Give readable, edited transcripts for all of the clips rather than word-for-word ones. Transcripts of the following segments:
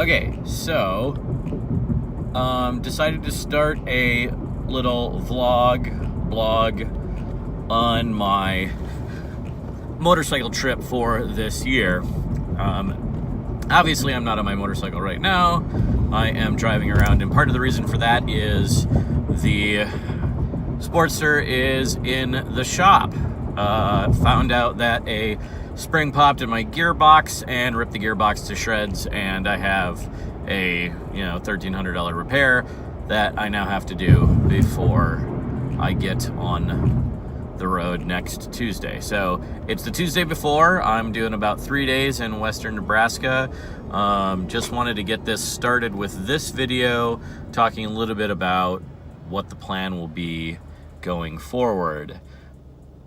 Okay, so decided to start a little blog on my motorcycle trip for this year. Obviously, I'm not on my motorcycle right now. I am driving around, and part of the reason for that is the Sportster is in the shop. Found out that a spring popped in my gearbox and ripped the gearbox to shreds, and I have a $1,300 repair that I now have to do before I get on the road next Tuesday. So it's the Tuesday before. I'm doing about 3 days in western Nebraska. Just wanted to get this started with this video, talking a little bit about what the plan will be going forward.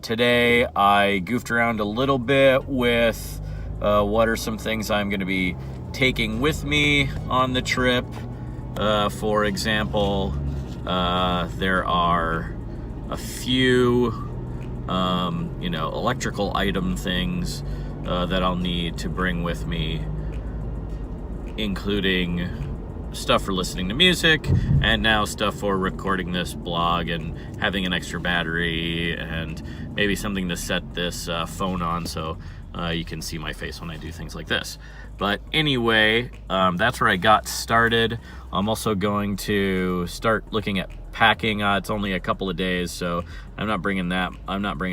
Today I goofed around a little bit with what are some things I'm going to be taking with me on the trip. For example, there are a few electrical item things that I'll need to bring with me, including stuff for listening to music, and now stuff for recording this blog and having an extra battery, and maybe something to set this phone on so you can see my face when I do things like this. But anyway, that's where I got started. I'm also going to start looking at packing. It's only a couple of days, so I'm not bringing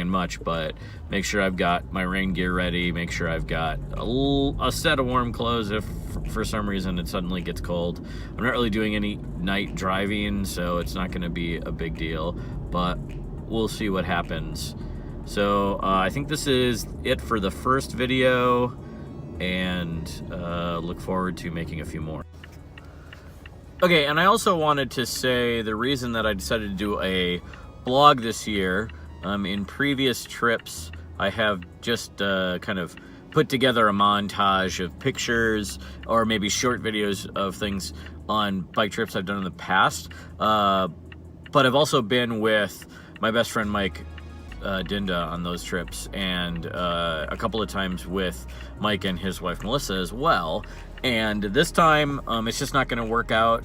much, but make sure I've got my rain gear ready, make sure I've got a set of warm clothes if for some reason it suddenly gets cold. I'm not really doing any night driving, so it's not going to be a big deal, but we'll see what happens. So I think this is it for the first video, and look forward to making a few more. Okay, and I also wanted to say the reason that I decided to do a blog this year, in previous trips, I have just kind of put together a montage of pictures or maybe short videos of things on bike trips I've done in the past. But I've also been with my best friend Mike Dinda on those trips, and a couple of times with Mike and his wife Melissa as well. And this time it's just not going to work out.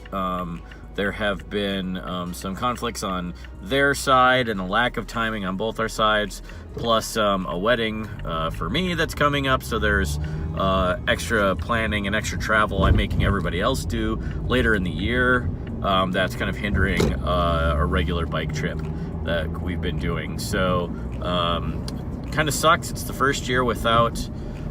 There have been some conflicts on their side and a lack of timing on both our sides, plus a wedding for me that's coming up, so there's extra planning and extra travel I'm making everybody else do later in the year. That's kind of hindering a regular bike trip that we've been doing. So kind of sucks. It's the first year without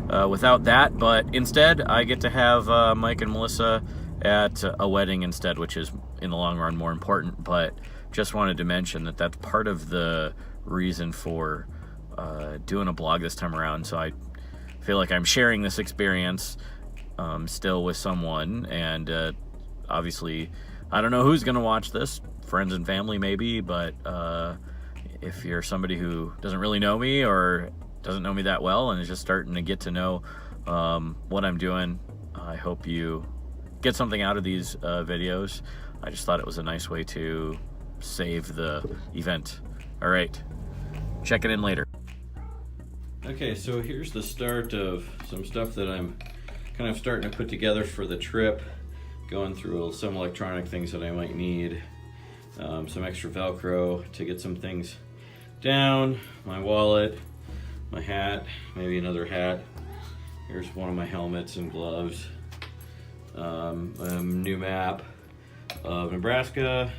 that, but instead I get to have Mike and Melissa at a wedding instead, which is in the long run more important. But just wanted to mention that that's part of the reason for doing a blog this time around. So I feel like I'm sharing this experience still with someone, and obviously I don't know who's gonna watch this, friends and family maybe, but if you're somebody who doesn't really know me or doesn't know me that well and is just starting to get to know what I'm doing, I hope you get something out of these videos. I just thought it was a nice way to save the event. All right, check it in later. Okay, so here's the start of some stuff that I'm kind of starting to put together for the trip, going through some electronic things that I might need, some extra Velcro to get some things down, my wallet, my hat, maybe another hat. Here's one of my helmets and gloves, a new map of Nebraska,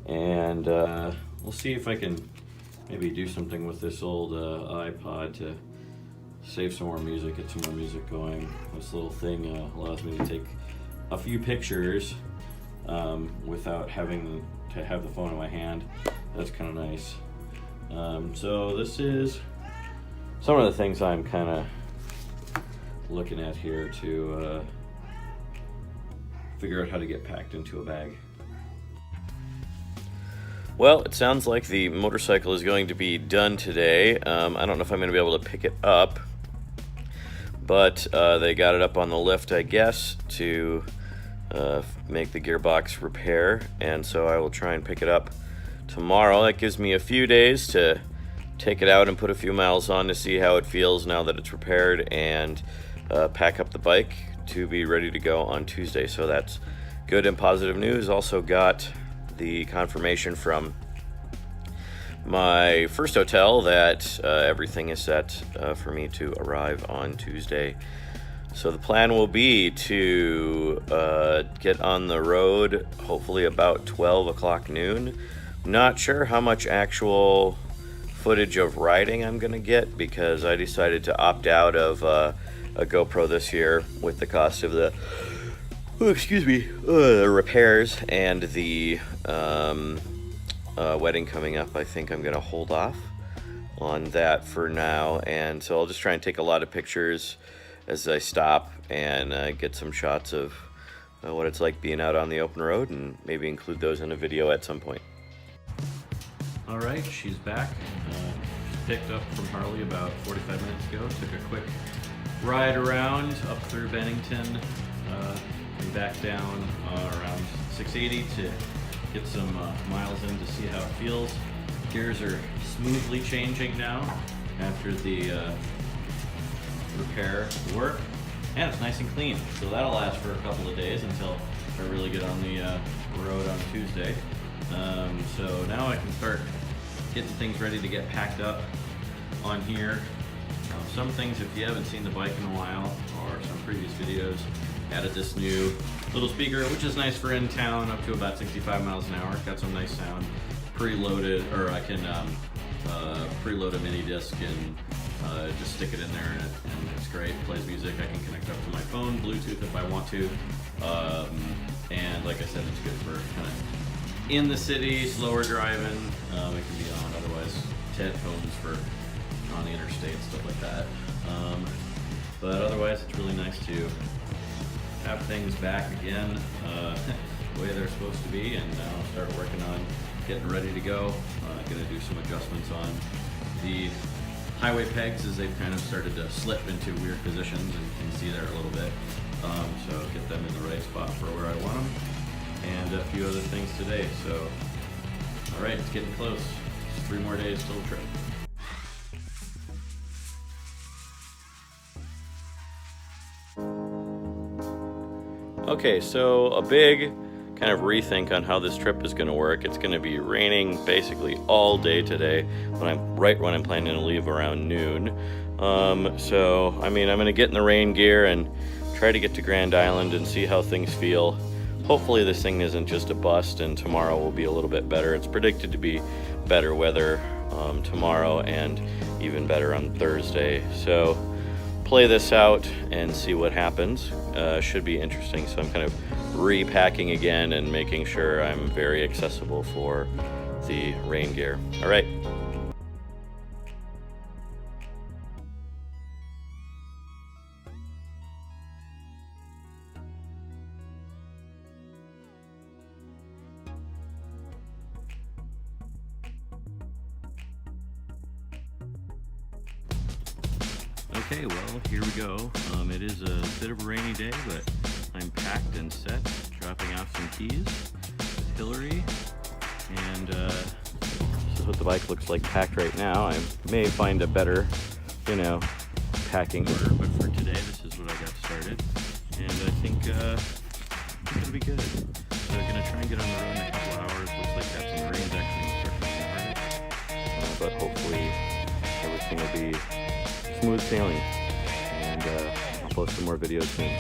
and we'll see if I can maybe do something with this old iPod to save some more music, get some more music going. This little thing allows me to take a few pictures without having to have the phone in my hand. That's kind of nice. So this is some of the things I'm kind of looking at here to figure out how to get packed into a bag. Well, it sounds like the motorcycle is going to be done today. I don't know if I'm going to be able to pick it up, but they got it up on the lift, I guess, to make the gearbox repair, and so I will try and pick it up tomorrow. That gives me a few days to take it out and put a few miles on to see how it feels now that it's repaired, and pack up the bike to be ready to go on Tuesday. So that's good and positive news. Also got the confirmation from my first hotel that everything is set for me to arrive on Tuesday. So the plan will be to get on the road hopefully about 12 o'clock noon. Not sure how much actual footage of riding I'm gonna get, because I decided to opt out of a GoPro this year with the cost of the repairs and the wedding coming up. I think I'm gonna hold off on that for now, and so I'll just try and take a lot of pictures as I stop and get some shots of what it's like being out on the open road, and maybe include those in a video at some point. All right, she's back. Picked up from Harley about 45 minutes ago. Took a quick ride around up through Bennington and back down around 680 to get some miles in to see how it feels. Gears are smoothly changing now after the repair work, and it's nice and clean, so that'll last for a couple of days until I really get on the road on Tuesday. So now I can start getting things ready to get packed up on here. Some things, if you haven't seen the bike in a while, or some previous videos, added this new little speaker, which is nice for in town, up to about 65 miles an hour. Got some nice sound, preloaded, or I can preload a mini disc and just stick it in there, and it's great. It plays music. I can connect up to my phone, Bluetooth if I want to, and like I said, it's good for kind of in the city, slower driving. It can be on otherwise headphones for on the interstate, stuff like that. But otherwise, it's really nice to have things back again the way they're supposed to be, and now start working on getting ready to go. Gonna do some adjustments on the highway pegs as they've kind of started to slip into weird positions, and you can see there a little bit. So get them in the right spot for where I want them, and a few other things today. So, all right, it's getting close. Just 3 more days till the trip. Okay, so a big kind of rethink on how this trip is going to work. It's going to be raining basically all day today when I'm planning to leave around noon. So I mean, I'm going to get in the rain gear and try to get to Grand Island and see how things feel. Hopefully this thing isn't just a bust, and tomorrow will be a little bit better. It's predicted to be better weather tomorrow, and even better on Thursday. So play this out and see what happens. Should be interesting. So I'm kind of repacking again and making sure I'm very accessible for the rain gear. All right. Okay, well, here we go. It is a bit of a rainy day, but I'm packed and set, dropping off some keys with Hillary, and this is what the bike looks like packed right now. I may find a better, packing order, but for today, this is what I got started, and I think it'll be good. So I'm gonna try and get on the road in a couple hours. Looks like that's some rain's actually starting to start, but hopefully everything will be smooth sailing, and I'll post some more videos soon.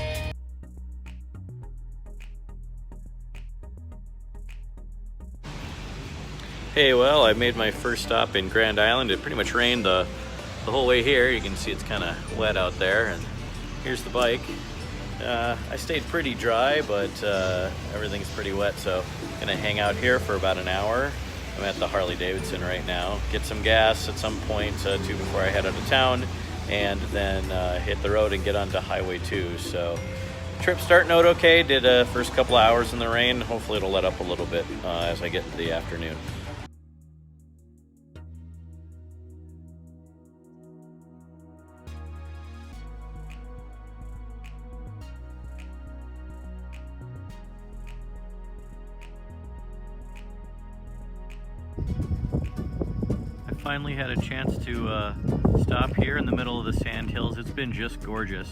Hey, well, I made my first stop in Grand Island. It pretty much rained the whole way here. You can see it's kind of wet out there, and here's the bike. I stayed pretty dry, but everything's pretty wet, so I'm gonna hang out here for about an hour. I'm at the Harley Davidson right now. Get some gas at some point too before I head out of town, and then hit the road and get onto Highway 2. So trip starting out okay. Did first couple hours in the rain. Hopefully it'll let up a little bit as I get into the afternoon. I finally had a chance to stop here in the middle of the sand hills. It's been just gorgeous.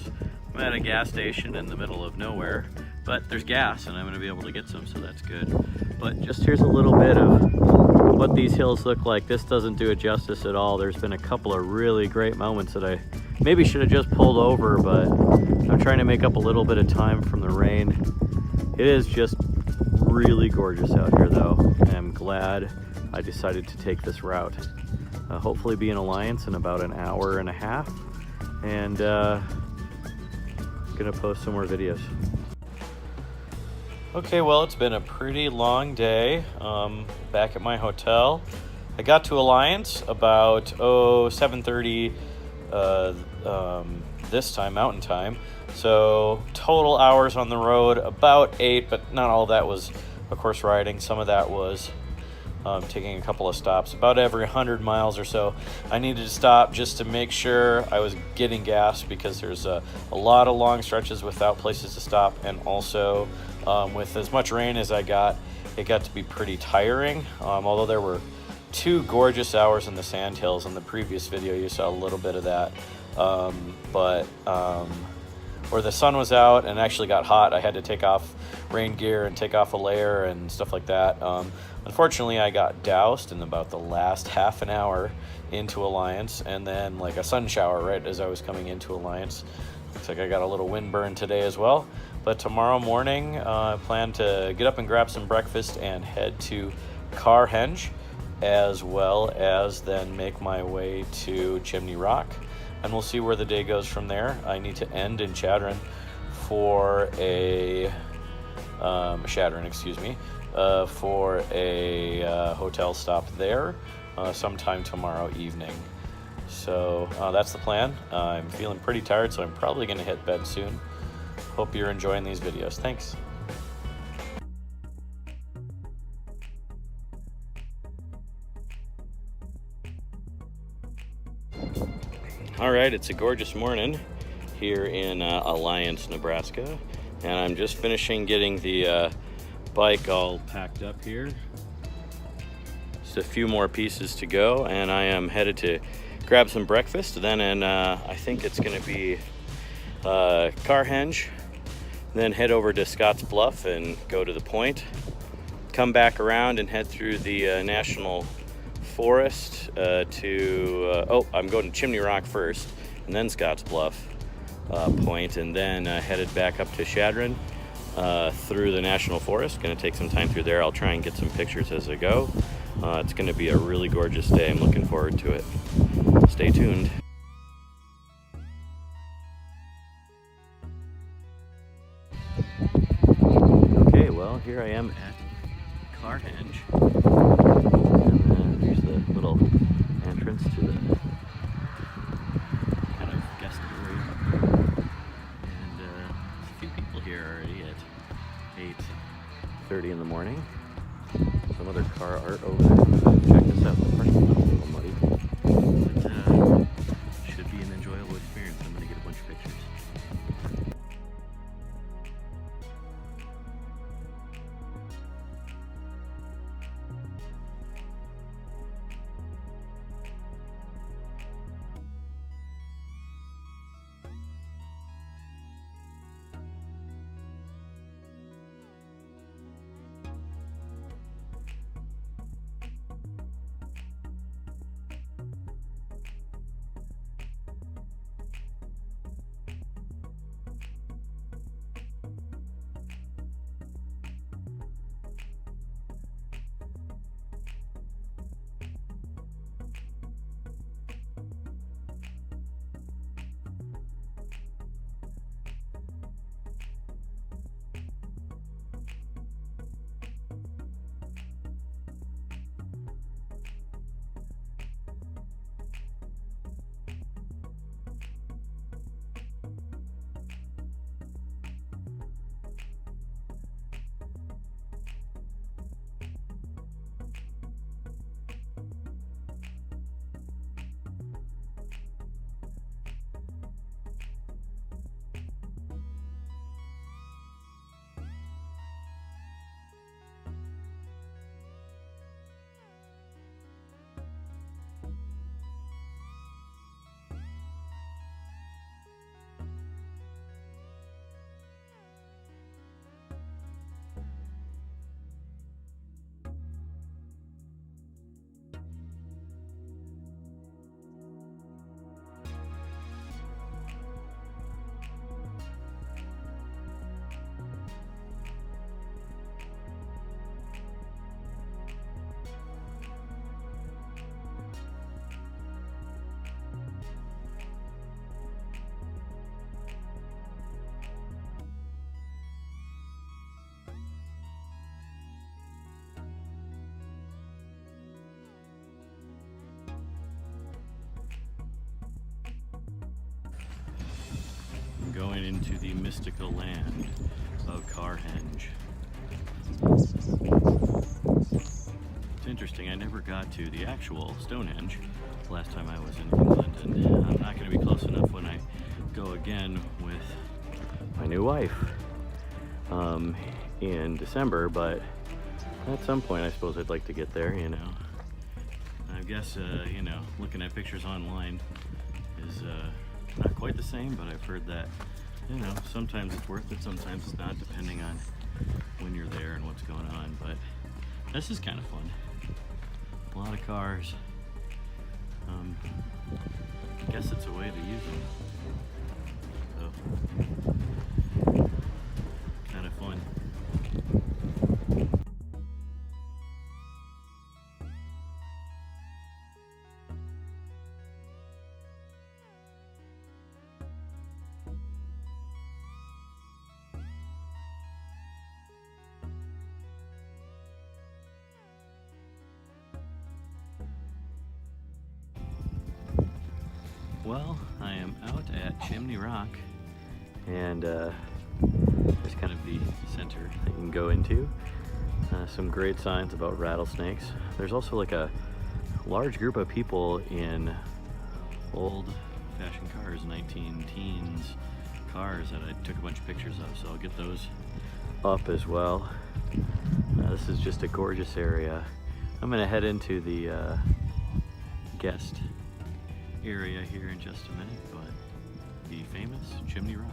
I'm at a gas station in the middle of nowhere, but there's gas and I'm going to be able to get some, so that's good. But just here's a little bit of what these hills look like. This doesn't do it justice at all. There's been a couple of really great moments that I maybe should have just pulled over, but I'm trying to make up a little bit of time from the rain. It is just really gorgeous out here though, and I'm glad I decided to take this route. Hopefully be in Alliance in about an hour and a half, and gonna post some more videos. Okay, well, it's been a pretty long day back at my hotel. I got to Alliance about 7:30 this time, Mountain Time. So total hours on the road about 8, but not all of that was, of course, riding. Some of that was taking a couple of stops. About every 100 miles or so, I needed to stop just to make sure I was getting gas, because there's a lot of long stretches without places to stop, and also with as much rain as I got, it got to be pretty tiring. Although there were 2 gorgeous hours in the sandhills. In the previous video, you saw a little bit of that. Where the sun was out and actually got hot, I had to take off rain gear and take off a layer and stuff like that. Unfortunately, I got doused in about the last half an hour into Alliance, and then like a sun shower right as I was coming into Alliance. Looks like I got a little wind burn today as well. But tomorrow morning, I plan to get up and grab some breakfast and head to Carhenge, as well as then make my way to Chimney Rock. And we'll see where the day goes from there. I need to end in Chadron for a for a hotel stop there sometime tomorrow evening. So that's the plan. I'm feeling pretty tired, so I'm probably going to hit bed soon. Hope you're enjoying these videos. Thanks. All right, it's a gorgeous morning here in Alliance, Nebraska, and I'm just finishing getting the bike all packed up here. Just a few more pieces to go, and I am headed to grab some breakfast. Then, I think it's going to be Carhenge, then head over to Scotts Bluff and go to the point, come back around and head through the National Forest I'm going to Chimney Rock first, and then Scotts Bluff point, and then headed back up to Chadron through the National Forest. Going to take some time through there. I'll try and get some pictures as I go. It's going to be a really gorgeous day. I'm looking forward to it. Stay tuned. Okay, well, here I am at Carhenge. And there's the little entrance to the kind of guest area. And there's a few people here already at 8:30 in the morning. Some other car art over there. Check this out. The parking lot's a little muddy. But I'm going into the mystical land of Carhenge. It's interesting, I never got to the actual Stonehenge last time I was in England, and I'm not going to be close enough when I go again with my new wife in December, but at some point I suppose I'd like to get there, you know. I guess, you know, looking at pictures online is not quite the same, but I've heard that, you know, sometimes it's worth it, sometimes it's not, depending on when you're there and what's going on. But this is kind of fun. A lot of cars. I guess it's a way to use them. So, kind of fun. Well, I am out at Chimney Rock, and there's kind of the center that you can go into. Some great signs about rattlesnakes. There's also like a large group of people in old-fashioned cars, 19-teens cars that I took a bunch of pictures of, so I'll get those up as well. This is just a gorgeous area. I'm gonna head into the guest area here in just a minute, but the famous Chimney Rock.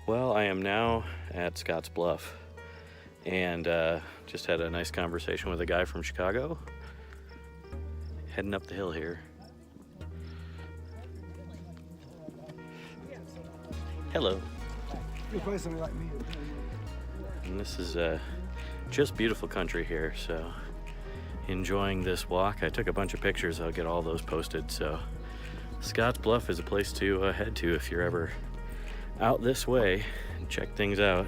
Well, I am now at Scotts Bluff, and just had a nice conversation with a guy from Chicago. Heading up the hill here. Hello. You'll find somebody like me. And this is just beautiful country here, so enjoying this walk. I took a bunch of pictures. I'll get all those posted. So Scotts Bluff is a place to head to if you're ever out this way and check things out.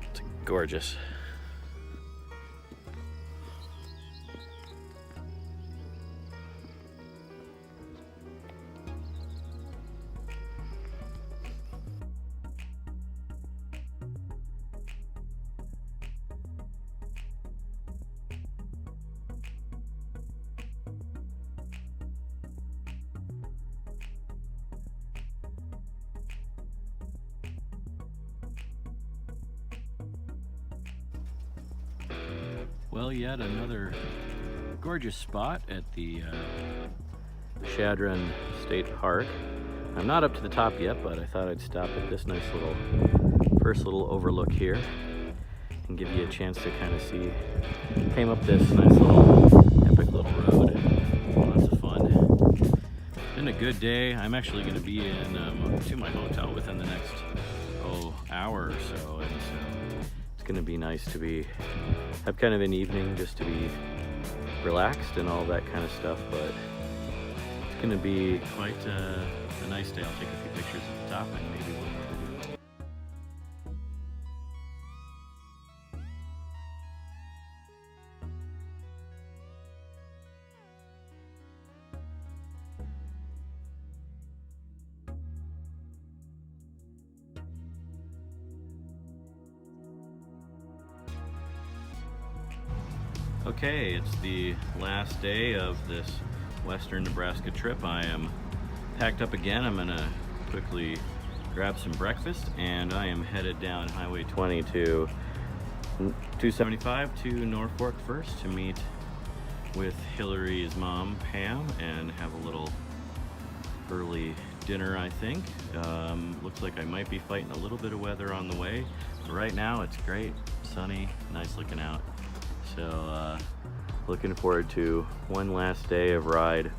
It's gorgeous. Well, yet another gorgeous spot at the Chadron State Park. I'm not up to the top yet, but I thought I'd stop at this nice first little overlook here and give you a chance to kind of see. Came up this nice epic little road. Lots of fun. Been a good day. I'm actually going to be to my hotel within the next hour or so, and so it's going to be nice to have kind of an evening just to be relaxed and all that kind of stuff, but it's going to be quite a nice day. I'll take a few pictures at the top and maybe one more video. Okay, it's the last day of this western Nebraska trip. I am packed up again. I'm gonna quickly grab some breakfast, and I am headed down Highway 20 to 275 to Norfolk first to meet with Hillary's mom, Pam, and have a little early dinner, I think. Looks like I might be fighting a little bit of weather on the way, but right now it's great, sunny, nice looking out. So looking forward to one last day of ride